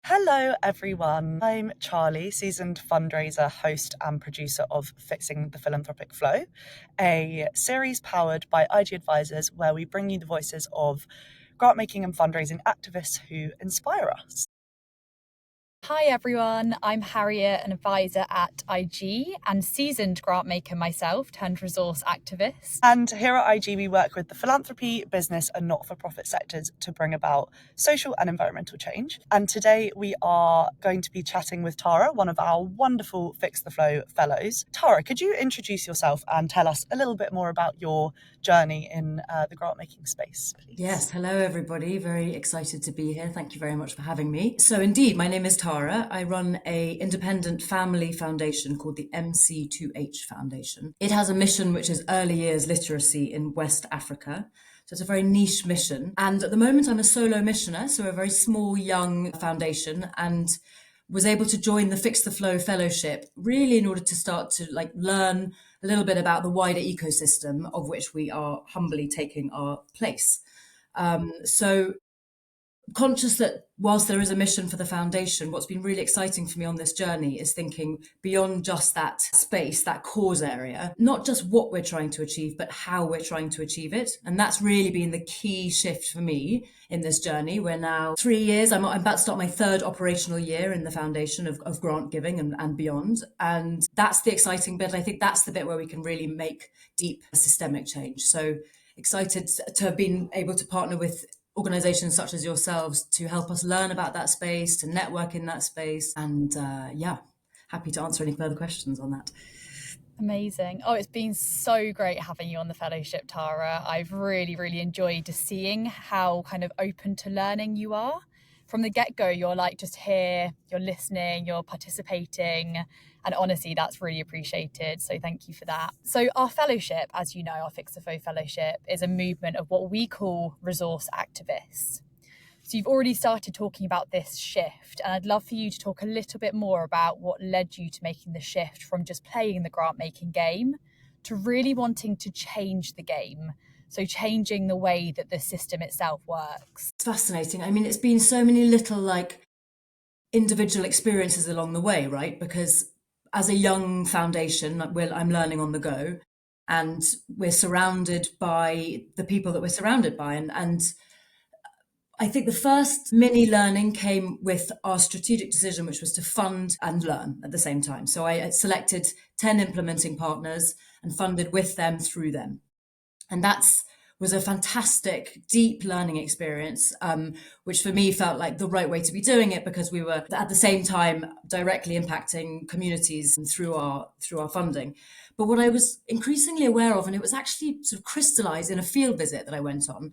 Hello, everyone. I'm Charly, seasoned fundraiser, host, and producer of Fixing the Philanthropic Flow, a series powered by IG Advisors where we bring you the voices of grant making and fundraising activists who inspire us. Hi everyone, I'm Harriette, an advisor at IG and seasoned grant maker myself turned resource activist. And here at IG, we work with the philanthropy, business, and not for profit sectors to bring about social and environmental change. And today we are going to be chatting with Tara, one of our wonderful Fix the Flow fellows. Tara, could you introduce yourself and tell us a little bit more about your journey in the grant making space, please? Yes, hello everybody. Very excited to be here. Thank you very much for having me. So indeed, my name is Tara. I run a independent family foundation called the MC2H Foundation. It has a mission which is early years literacy in West Africa. So it's a very niche mission. And at the moment I'm a solo missioner, so a very small young foundation, and was able to join the Fix the Flow Fellowship really in order to start to learn a little bit about the wider ecosystem of which we are humbly taking our place. So conscious that whilst there is a mission for the foundation, what's been really exciting for me on this journey is thinking beyond just that space, that cause area, not just what we're trying to achieve, but how we're trying to achieve it. And that's really been the key shift for me in this journey. We're now 3 years, I'm about to start my third operational year in the foundation of grant giving and beyond. And that's the exciting bit. I think that's the bit where we can really make deep systemic change. So excited to have been able to partner with organizations such as yourselves to help us learn about that space, to network in that space. And happy to answer any further questions on that. Amazing. Oh, it's been so great having you on the fellowship, Tara. I've really enjoyed seeing how kind of open to learning you are. From the get-go, you're like just here, you're listening, you're participating, and honestly, that's really appreciated. So thank you for that. So our fellowship, as you know, our Fix the Flow Fellowship is a movement of what we call resource activists. So you've already started talking about this shift, and I'd love for you to talk a little bit more about what led you to making the shift from just playing the grant making game to really wanting to change the game. So changing the way that the system itself works. It's fascinating. I mean, it's been so many little individual experiences along the way, right? Because as a young foundation, I'm learning on the go, and we're surrounded by the people that we're surrounded by. And I think the first mini learning came with our strategic decision, which was to fund and learn at the same time. So I selected 10 implementing partners and funded with them through them. And was a fantastic, deep learning experience, which for me felt like the right way to be doing it, because we were at the same time directly impacting communities through our funding. But what I was increasingly aware of, and it was actually sort of crystallized in a field visit that I went on,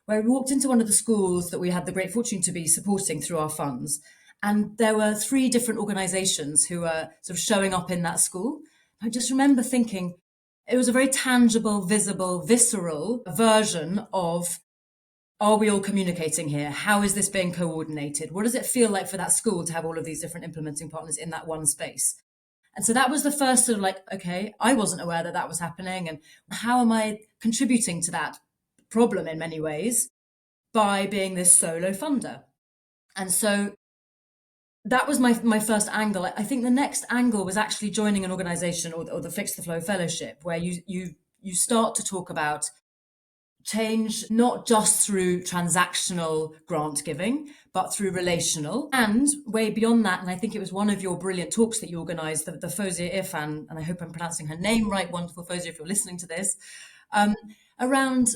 where we walked into one of the schools that we had the great fortune to be supporting through our funds. And there were 3 different organizations who were sort of showing up in that school. I just remember thinking, it was a very tangible, visible, visceral version of, are we all communicating here? How is this being coordinated? What does it feel like for that school to have all of these different implementing partners in that one space? And so that was the first sort of okay, I wasn't aware that was happening. And how am I contributing to that problem in many ways by being this solo funder? And so that was my first angle. I think the next angle was actually joining an organization or the Fix the Flow Fellowship, where you start to talk about change, not just through transactional grant giving, but through relational and way beyond that. And I think it was one of your brilliant talks that you organized, the Fozia Irfan, and I hope I'm pronouncing her name right, wonderful Fozia, if you're listening to this, around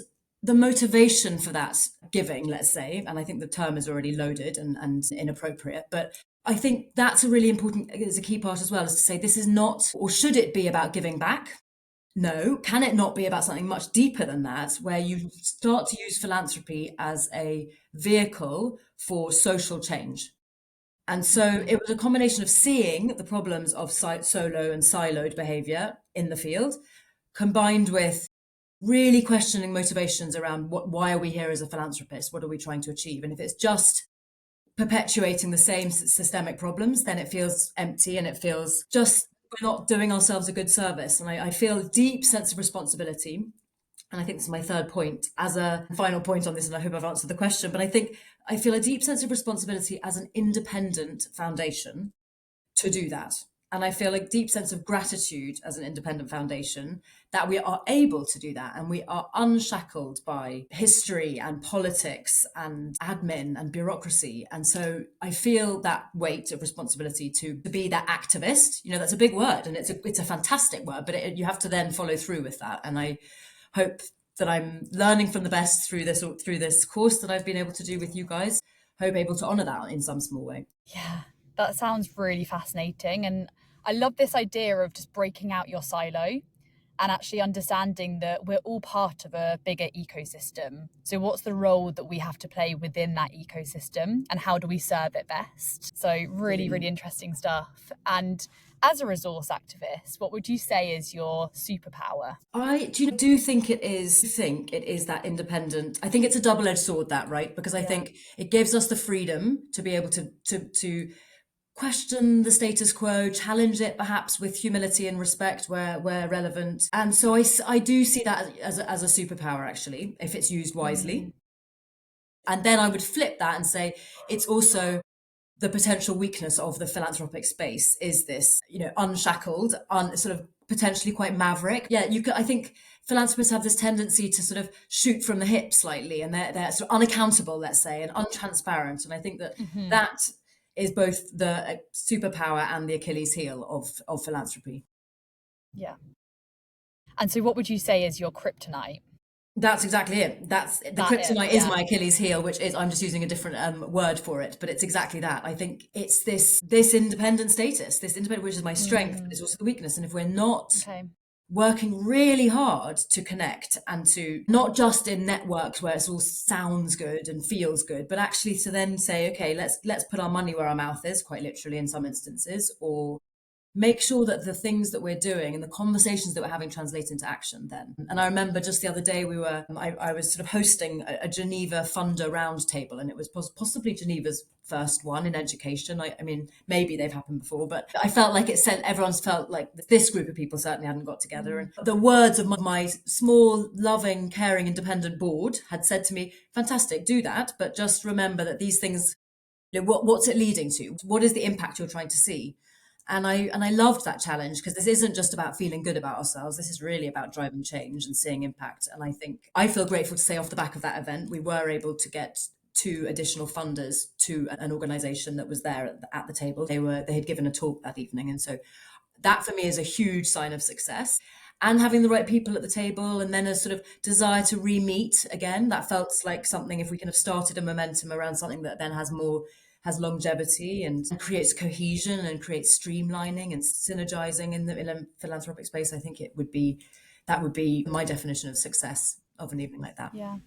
the motivation for that giving, let's say. And I think the term is already loaded and inappropriate, but I think that's a really important, is a key part as well, is to say this is not, or should it be about giving back? No. Can it not be about something much deeper than that, where you start to use philanthropy as a vehicle for social change? And so it was a combination of seeing the problems of solo and siloed behavior in the field, combined with really questioning motivations around why are we here as a philanthropist? What are we trying to achieve? And if it's just perpetuating the same systemic problems, then it feels empty and it feels just we're not doing ourselves a good service. And I feel a deep sense of responsibility and I think this is my third point, as a final point on this, and I hope I've answered the question, but I feel a deep sense of responsibility as an independent foundation to do that. And I feel a deep sense of gratitude as an independent foundation that we are able to do that. And we are unshackled by history and politics and admin and bureaucracy. And so I feel that weight of responsibility to be that activist. That's a big word, and it's a fantastic word, but you have to then follow through with that. And I hope that I'm learning from the best through this course that I've been able to do with you guys. Hope able to honour that in some small way. Yeah, that sounds really fascinating. And I love this idea of just breaking out your silo and actually understanding that we're all part of a bigger ecosystem. So what's the role that we have to play within that ecosystem, and how do we serve it best? So really, really interesting stuff. And as a resource activist, what would you say is your superpower? I do think it is that independent. I think it's a double-edged sword, that, right? Because I think it gives us the freedom to be able to question the status quo, challenge it perhaps with humility and respect where relevant. And so I do see that as a superpower, actually, if it's used wisely. And then I would flip that and say it's also the potential weakness of the philanthropic space is this, unshackled, sort of potentially quite maverick. Yeah, I think philanthropists have this tendency to sort of shoot from the hip slightly, and they're sort of unaccountable, let's say, and untransparent. And I think that that is both the superpower and the Achilles heel of philanthropy. Yeah. And so what would you say is your kryptonite? That's exactly it. Kryptonite is my Achilles heel, which is, I'm just using a different word for it, but it's exactly that. I think it's this independent status, which is my strength, but it's also the weakness. And if we're not working really hard to connect, and to not just in networks where it all sounds good and feels good, but actually to then say, okay, let's put our money where our mouth is, quite literally in some instances, or make sure that the things that we're doing and the conversations that we're having translate into action then. And I remember just the other day I was sort of hosting a Geneva funder roundtable, and it was possibly Geneva's first one in education. I mean, maybe they've happened before, but I felt like everyone's felt like this group of people certainly hadn't got together. And the words of my small, loving, caring, independent board had said to me, fantastic, do that, but just remember that these things, what's it leading to? What is the impact you're trying to see? And I loved that challenge, because this isn't just about feeling good about ourselves. This is really about driving change and seeing impact. And I feel grateful to say, off the back of that event, we were able to get 2 additional funders to an organisation that was there at the table. They had given a talk that evening. And so that for me is a huge sign of success. And having the right people at the table, and then a sort of desire to re-meet again, that felt like something, if we can have started a momentum around something that then has longevity and creates cohesion and creates streamlining and synergizing in a philanthropic space, I think that would be my definition of success of an evening like that. Yeah.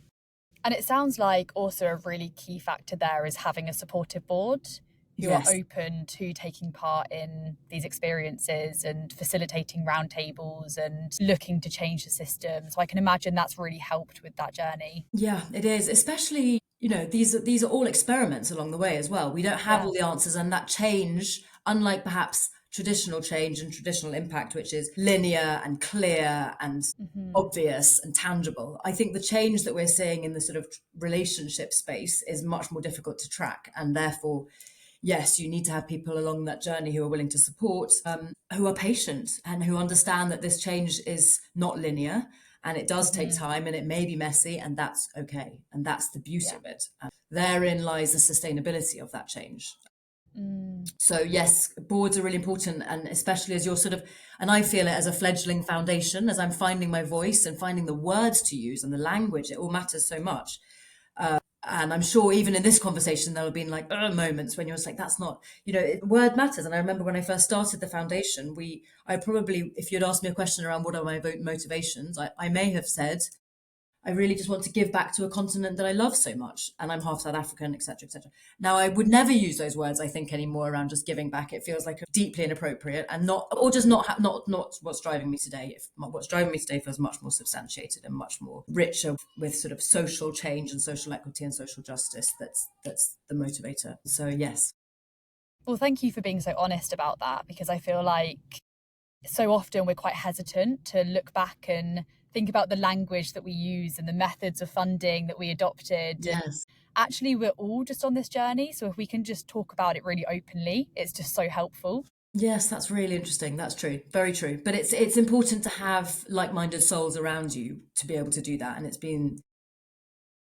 And it sounds like also a really key factor there is having a supportive board who are open to taking part in these experiences and facilitating roundtables and looking to change the system. So I can imagine that's really helped with that journey. Yeah, it is. Especially, these are all experiments along the way as well. We don't have all the answers, and that change, unlike perhaps traditional change and traditional impact, which is linear and clear and obvious and tangible. I think the change that we're seeing in the sort of relationship space is much more difficult to track, and therefore, yes, you need to have people along that journey who are willing to support, who are patient, and who understand that this change is not linear, and it does take time, and it may be messy, and that's okay. And that's the beauty of it. Therein lies the sustainability of that change. So yes, boards are really important, and especially as you're and I feel it as a fledgling foundation, as I'm finding my voice and finding the words to use and the language, it all matters so much. And I'm sure even in this conversation, there'll have been moments when you're just like, that's not, word matters. And I remember when I first started the foundation, I probably, if you'd asked me a question around what are my motivations, I may have said, I really just want to give back to a continent that I love so much. And I'm half South African, et cetera, et cetera. Now, I would never use those words, I think, anymore around just giving back. It feels like deeply inappropriate and not what's driving me today. What's driving me today feels much more substantiated and much more richer with sort of social change and social equity and social justice. That's the motivator. So, yes. Well, thank you for being so honest about that, because I feel like so often we're quite hesitant to look back and think about the language that we use and the methods of funding that we adopted. Yes. Actually, we're all just on this journey. So if we can just talk about it really openly, it's just so helpful. Yes, that's really interesting. That's true. Very true. But it's important to have like-minded souls around you to be able to do that. And it's been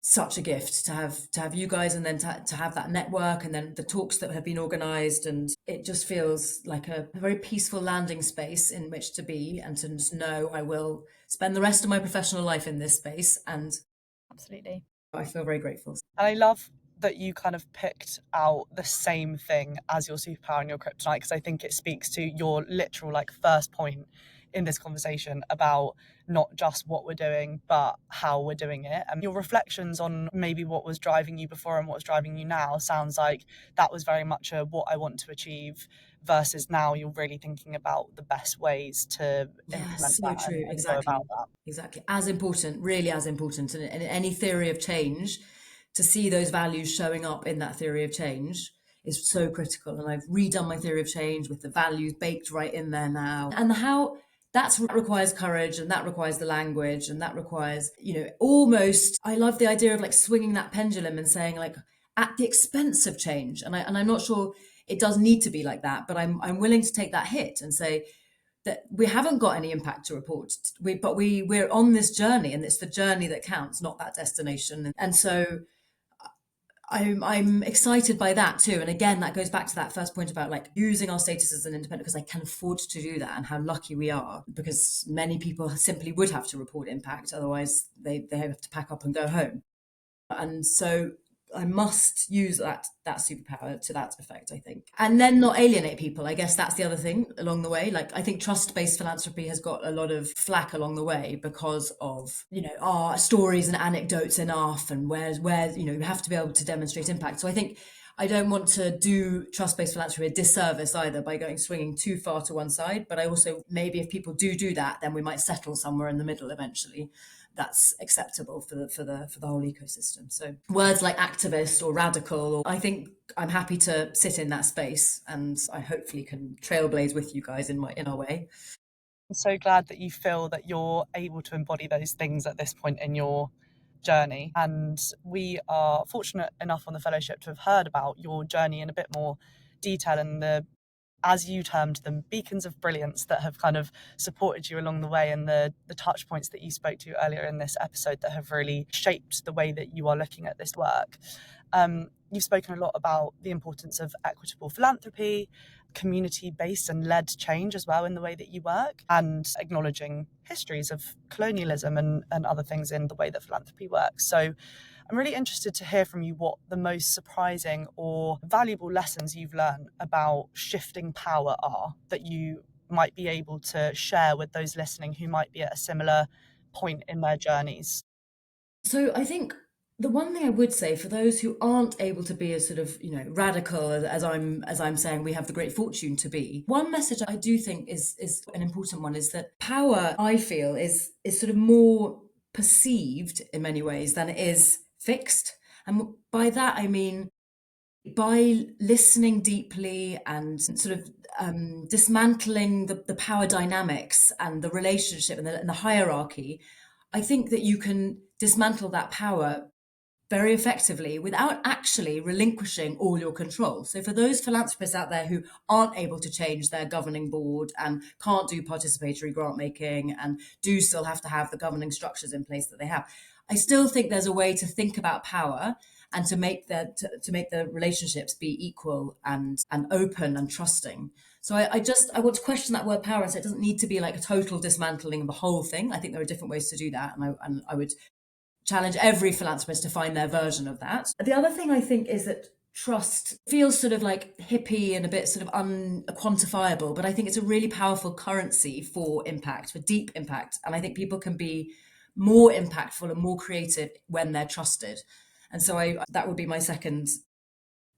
such a gift to have you guys, and then to have that network, and then the talks that have been organized, and it just feels like a very peaceful landing space in which to be, and to just know I will spend the rest of my professional life in this space, and Absolutely. I feel very grateful. And I love that you kind of picked out the same thing as your superpower and your kryptonite, because I think it speaks to your literal like first point in this conversation about not just what we're doing, but how we're doing it. And your reflections on maybe what was driving you before and what's driving you now sounds like that was very much a what I want to achieve, versus now you're really thinking about the best ways to implement Yes, so that true. and go Exactly. about that. Exactly. As important, really as important. And in any theory of change, to see those values showing up in that theory of change is so critical. And I've redone my theory of change with the values baked right in there now. And how that requires courage, and that requires the language, and that requires, almost, I love the idea of like swinging that pendulum and saying like at the expense of change. And I'm not sure it does need to be like that, but I'm willing to take that hit and say that we haven't got any impact to report. We're on this journey, and it's the journey that counts, not that destination. And so I'm excited by that too. And again, that goes back to that first point about like using our status as an independent, because I can afford to do that, and how lucky we are, because many people simply would have to report impact. Otherwise they have to pack up and go home. And so I must use that superpower to that effect, I think. And then not alienate people. I guess that's the other thing along the way. Like, I think trust-based philanthropy has got a lot of flack along the way because of, our stories and anecdotes enough, and where you have to be able to demonstrate impact. So I think I don't want to do trust-based philanthropy a disservice either by swinging too far to one side. But I also, maybe if people do that, then we might settle somewhere in the middle eventually. That's acceptable for the whole ecosystem. So words like activist or radical, I think I'm happy to sit in that space, and I hopefully can trailblaze with you guys in our way. I'm so glad that you feel that you're able to embody those things at this point in your journey. And we are fortunate enough on the fellowship to have heard about your journey in a bit more detail, and the, as you termed them, beacons of brilliance that have kind of supported you along the way, and the touch points that you spoke to earlier in this episode that have really shaped the way that you are looking at this work. You've spoken a lot about the importance of equitable philanthropy, community-based and led change as well in the way that you work, and acknowledging histories of colonialism and other things in the way that philanthropy works. So I'm really interested to hear from you what the most surprising or valuable lessons you've learned about shifting power are, that you might be able to share with those listening who might be at a similar point in their journeys. So I think the one thing I would say for those who aren't able to be as sort of, radical as I'm saying we have the great fortune to be, one message I do think is an important one, is that power, I feel, is sort of more perceived in many ways than it is fixed. And by that I mean, by listening deeply and sort of dismantling the power dynamics and the relationship and the hierarchy, I think that you can dismantle that power very effectively without actually relinquishing all your control. So for those philanthropists out there who aren't able to change their governing board and can't do participatory grant making and do still have to have the governing structures in place that they have, I still think there's a way to think about power and to make the relationships be equal and open and trusting. So I want to question that word power and say it doesn't need to be like a total dismantling of the whole thing. I think there are different ways to do that, and I would challenge every philanthropist to find their version of that. The other thing I think is that trust feels sort of like hippie and a bit sort of unquantifiable, but I think it's a really powerful currency for impact, for deep impact. And I think people can be more impactful and more creative when they're trusted. And so that would be my second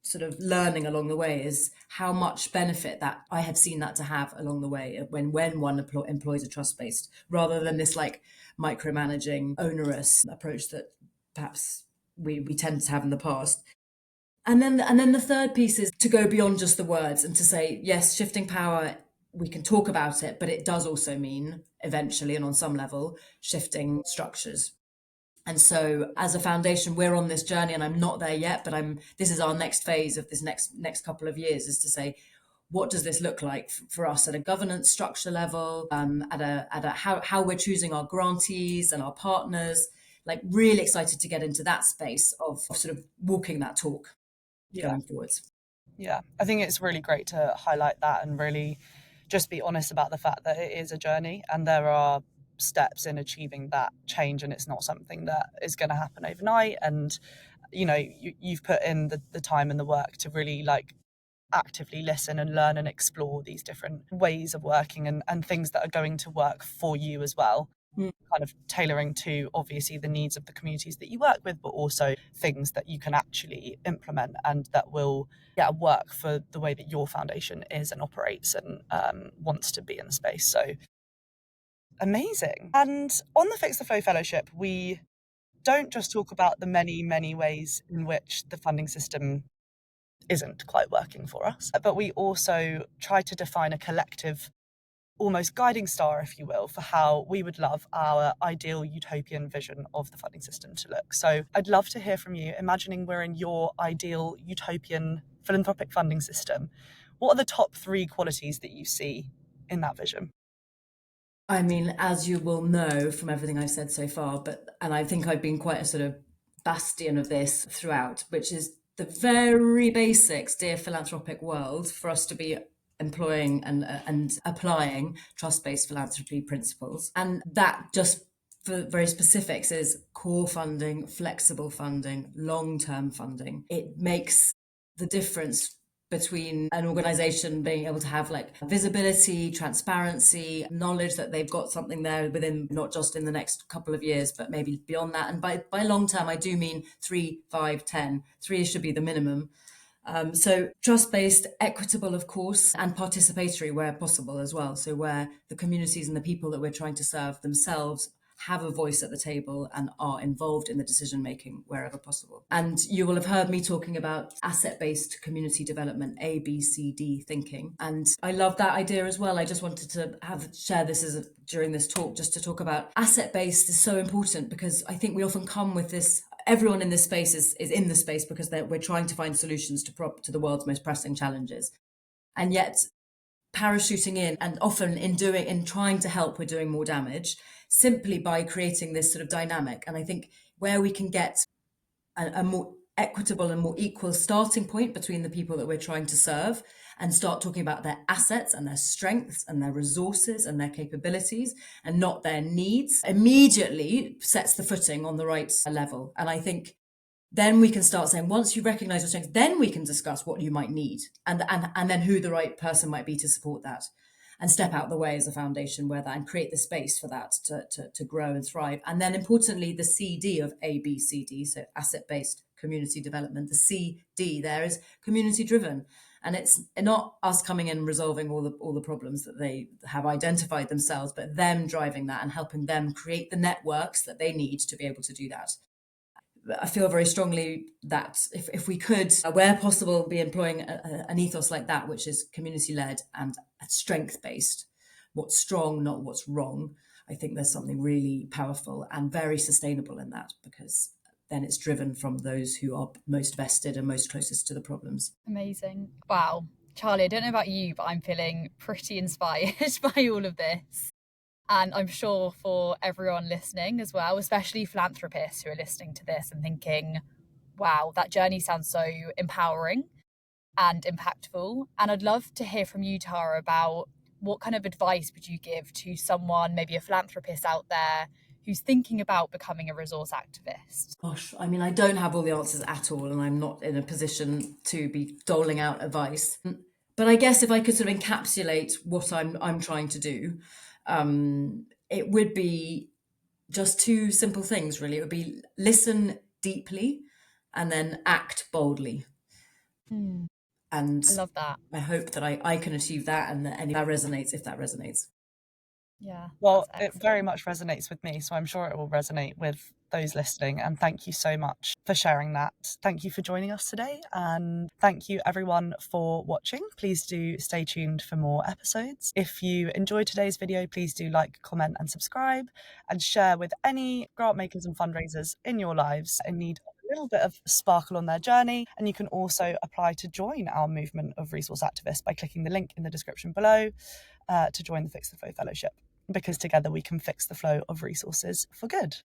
sort of learning along the way, is how much benefit that I have seen that to have along the way when one employs a trust-based, rather than this like micromanaging, onerous approach that perhaps we tend to have in the past. And then the third piece is to go beyond just the words and to say, yes, shifting power we can talk about it, but it does also mean eventually and on some level shifting structures. And so as a foundation, we're on this journey, and I'm not there yet, but this is our next phase of this next couple of years, is to say, what does this look like for us at a governance structure level, how we're choosing our grantees and our partners, like really excited to get into that space of sort of walking that talk going forwards. Yeah, I think it's really great to highlight that and really just be honest about the fact that it is a journey and there are steps in achieving that change, and it's not something that is going to happen overnight. And you've put in the time and the work to really like actively listen and learn and explore these different ways of working and things that are going to work for you as well. Kind of tailoring to obviously the needs of the communities that you work with, but also things that you can actually implement and that will work for the way that your foundation is and operates and wants to be in the space. So amazing. And on the Fix the Flow Fellowship, we don't just talk about the many, many ways in which the funding system isn't quite working for us, but we also try to define a collective, almost guiding star, if you will, for how we would love our ideal utopian vision of the funding system to look. So I'd love to hear from you, imagining we're in your ideal utopian philanthropic funding system. What are the top 3 qualities that you see in that vision? I mean, as you will know from everything I've said so far, and I think I've been quite a sort of bastion of this throughout, which is the very basics, dear philanthropic world, for us to be employing and applying trust-based philanthropy principles. And that, just for very specifics, is core funding, flexible funding, long-term funding. It makes the difference between an organization being able to have like visibility, transparency, knowledge that they've got something there within, not just in the next couple of years, but maybe beyond that. And by long term, I do mean 3, 5, 10. 3 should be the minimum. So trust-based, equitable, of course, and participatory where possible as well. So where the communities and the people that we're trying to serve themselves have a voice at the table and are involved in the decision making wherever possible. And you will have heard me talking about asset-based community development, ABCD thinking. And I love that idea as well. I just wanted to share this during this talk, just to talk about asset-based is so important, because I think we often come with this. Everyone in this space is in the space because we're trying to find solutions to the world's most pressing challenges. And yet parachuting in, and often in trying to help, we're doing more damage simply by creating this sort of dynamic. And I think where we can get a more equitable and more equal starting point between the people that we're trying to serve, and start talking about their assets and their strengths and their resources and their capabilities and not their needs, immediately sets the footing on the right level. And I think then we can start saying, once you recognize your strengths, then we can discuss what you might need and then who the right person might be to support that, and step out the way as a foundation where that, and create the space for that to grow and thrive. And then importantly, the CD of ABCD, so asset-based community development, the CD there is community driven. And it's not us coming in and resolving all the problems that they have identified themselves, but them driving that and helping them create the networks that they need to be able to do that. I feel very strongly that if we could, where possible, be employing an ethos like that, which is community-led and strength-based, what's strong, not what's wrong, I think there's something really powerful and very sustainable in that, because then it's driven from those who are most vested and most closest to the problems. Amazing. Wow. Charlie, I don't know about you, but I'm feeling pretty inspired by all of this. And I'm sure for everyone listening as well, especially philanthropists who are listening to this and thinking, wow, that journey sounds so empowering and impactful. And I'd love to hear from you, Tara, about what kind of advice would you give to someone, maybe a philanthropist out there, who's thinking about becoming a resource activist? Gosh, I mean, I don't have all the answers at all, and I'm not in a position to be doling out advice. But I guess if I could sort of encapsulate what I'm trying to do, it would be just 2 simple things, really. It would be listen deeply and then act boldly. And I love that. I hope that I can achieve that, and that resonates, if that resonates. Yeah. Well, it very much resonates with me, so I'm sure it will resonate with those listening. And thank you so much for sharing that. Thank you for joining us today. And thank you everyone for watching. Please do stay tuned for more episodes. If you enjoyed today's video, please do like, comment and subscribe, and share with any grant makers and fundraisers in your lives in need of a little bit of sparkle on their journey. And you can also apply to join our movement of resource activists by clicking the link in the description below to join the Fix the Flow Fellowship, because together we can fix the flow of resources for good.